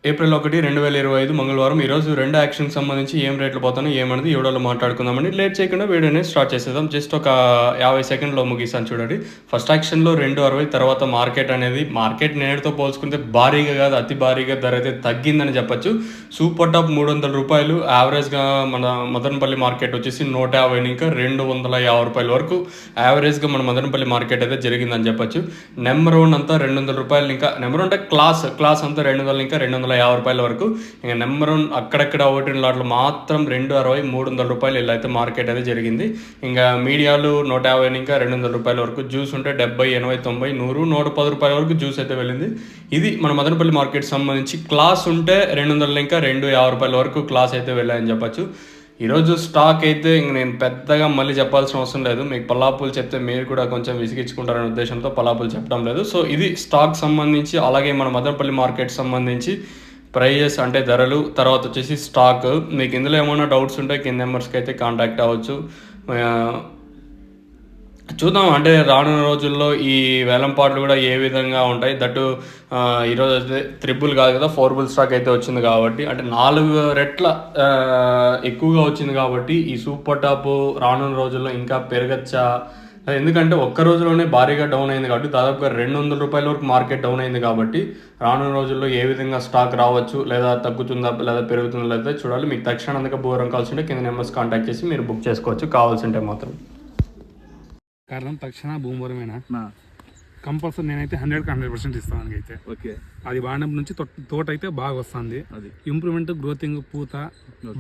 April 1, 2025 మంగళవారం. ఈరోజు 2 యాక్షన్‌కి సంబంధించి ఏం రేట్లు పోతున్నాయి, ఏమన్నది ఈ వీడియోలో మాట్లాడుకుందామండి. లేట్ చేయకుండా వీడియోని స్టార్ట్ చేసేద్దాం. జస్ట్ ఒక 50 సెకండ్‌లో ముగిస్తాను చూడండి. ఫస్ట్ యాక్షన్‌లో 2.60 తర్వాత మార్కెట్ నేటితో పోల్చుకుంటే భారీగా కాదు, అతి భారీగా ధర అయితే తగ్గిందని చెప్పొచ్చు. సూపర్ టాప్ రూ. 300, యావరేజ్‌గా మన మదనపల్లి మార్కెట్ వచ్చేసి 150 ఇంకా రూ. 250 వరకు యావరేజ్‌గా మన మదనపల్లి మార్కెట్ అయితే జరిగిందని చెప్పొచ్చు. నెంబర్ 1 అంతా రూ. 200, ఇంకా నెంబర్ 1 అంటే క్లాస్ అంతా 200 ఇంకా రూ. 250 వరకు. ఇంకా నెంబర్ 1 అక్కడక్కడ ఒకటి లాట్లు మాత్రం 260, రూ. 300 ఇలా అయితే మార్కెట్ అయితే జరిగింది. ఇంకా మీడియాలు 150 ఇంకా రూ. 200 వరకు, జ్యూస్ ఉంటే 70, 80, 90, 100, రూ. 110 వరకు జ్యూస్ అయితే వెళ్ళింది. ఇది మన మదనపల్లి మార్కెట్ సంబంధించి. క్లాస్ ఉంటే 200 ఇంకా రూ. 250 వరకు క్లాస్ అయితే వెళ్ళాయని చెప్పచ్చు. ఈరోజు స్టాక్ అయితే ఇంక నేను పెద్దగా మళ్ళీ చెప్పాల్సిన అవసరం లేదు. మీకు పల్లాపులు చెప్తే మీరు కూడా కొంచెం విసిగించుకుంటారనే ఉద్దేశంతో పల్లాపులు చెప్పడం లేదు. సో ఇది స్టాక్ సంబంధించి, అలాగే మన మదనపల్లి మార్కెట్ సంబంధించి ప్రైజెస్ అంటే ధరలు, తర్వాత వచ్చేసి స్టాక్. మీకు ఇందులో ఏమైనా డౌట్స్ ఉంటే కింద నెంబర్స్కి అయితే కాంటాక్ట్ అవ్వచ్చు. చూద్దాం, అంటే రానున్న రోజుల్లో ఈ వేలంపాట్లు కూడా ఏ విధంగా ఉంటాయి. దట్టు ఈరోజు అయితే 3 కాదు కదా, 4 స్టాక్ అయితే వచ్చింది కాబట్టి, అంటే 4 రెట్ల ఎక్కువగా వచ్చింది కాబట్టి ఈ సూపర్ టాప్ రానున్న రోజుల్లో ఇంకా పెరగచ్చా. ఎందుకంటే ఒక్క రోజులోనే భారీగా డౌన్ అయింది కాబట్టి, దాదాపుగా రూ. 200 వరకు మార్కెట్ డౌన్ అయింది కాబట్టి, రానున్న రోజుల్లో ఏ విధంగా స్టాక్ రావచ్చు, లేదా తగ్గుతుందా లేదా పెరుగుతుందా లేదా చూడాలి. మీకు తక్షణంగా భూవరం కావాల్సి ఉంటే కింద నెంబర్స్ కాంటాక్ట్ చేసి మీరు బుక్ చేసుకోవచ్చు కావాల్సింటే మాత్రం. కారణం తక్షణ భూమరమేనా కంపల్సరీ నేనైతే 100% ఇస్తాను. అయితే ఓకే, అది వాడినప్పటి నుంచి తోట అయితే బాగా వస్తుంది. అది ఇంప్రూవ్మెంట్, గ్రోతింగ్, పూత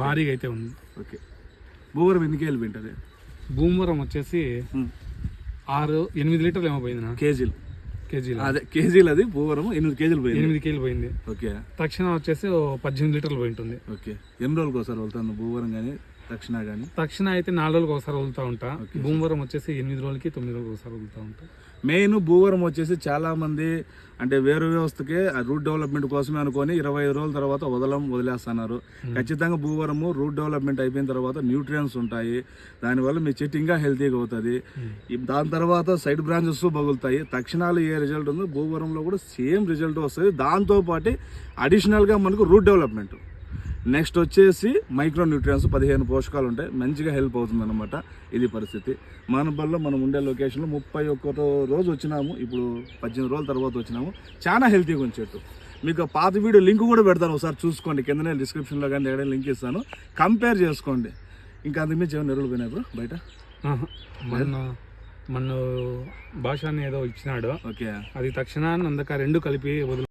భారీగా అయితే ఉంది. ఓకే, భూవరం ఎన్ని కేజీలు పోయింటుంది? భూమరం వచ్చేసి 8 లీటర్లు ఏమో పోయింది. కేజీలు అదే కేజీలు, అది భూవరం 8 కేజీలు పోయింది. 8 కేజీలు పోయింది. ఓకే, తక్షణ వచ్చేసి 18 లీటర్లు పోయి ఉంటుంది. ఓకే, ఎన్ని రోజులకు ఒకసారి వెళ్తాను భూవరం కానీ తక్షణ అయితే 4 రోజులకు ఒకసారి వదులుతూ ఉంటా. భూమవరం వచ్చేసి 8 రోజులకి 9 రోజులకు ఒకసారి వదులుతూ ఉంటా. మెయిన్ భూవరం వచ్చేసి చాలా మంది అంటే వేరు వ్యవస్థకే రూట్ డెవలప్మెంట్ కోసమే అనుకొని 25 రోజుల తర్వాత వదిలేస్తున్నారు. ఖచ్చితంగా భూవరము రూట్ డెవలప్మెంట్ అయిపోయిన తర్వాత న్యూట్రియన్స్ ఉంటాయి, దానివల్ల మీ చెట్టు ఇంకా హెల్తీగా అవుతుంది. దాని తర్వాత సైడ్ బ్రాంచెస్ పగులుతాయి. తక్షణాలు ఏ రిజల్ట్ ఉందో భూవరంలో కూడా సేమ్ రిజల్ట్ వస్తుంది. దాంతోపాటు అడిషనల్గా మనకు రూట్ డెవలప్మెంట్, నెక్స్ట్ వచ్చేసి మైక్రో న్యూట్రియన్స్ 15 పోషకాలు ఉంటాయి, మంచిగా హెల్ప్ అవుతుంది అనమాట. ఇది పరిస్థితి. మానపల్లిలో మనం ఉండే లొకేషన్లో 31 రోజు వచ్చినాము, ఇప్పుడు 18 రోజుల తర్వాత వచ్చినాము. చాలా హెల్తీగా ఉంది చెట్టు. మీకు పాత వీడియో లింక్ కూడా పెడతాను, ఒకసారి చూసుకోండి. కిందనే డిస్క్రిప్షన్లో కానీ ఎక్కడైనా లింక్ ఇస్తాను, కంపేర్ చేసుకోండి. ఇంకా అందుకు ఏమైనా ఎరువులు పోయినాయి బ్రో బయట? మన భాష ఏదో ఇచ్చినాడు. ఓకే, అది తక్షణ అందక 2 కలిపి వదిలి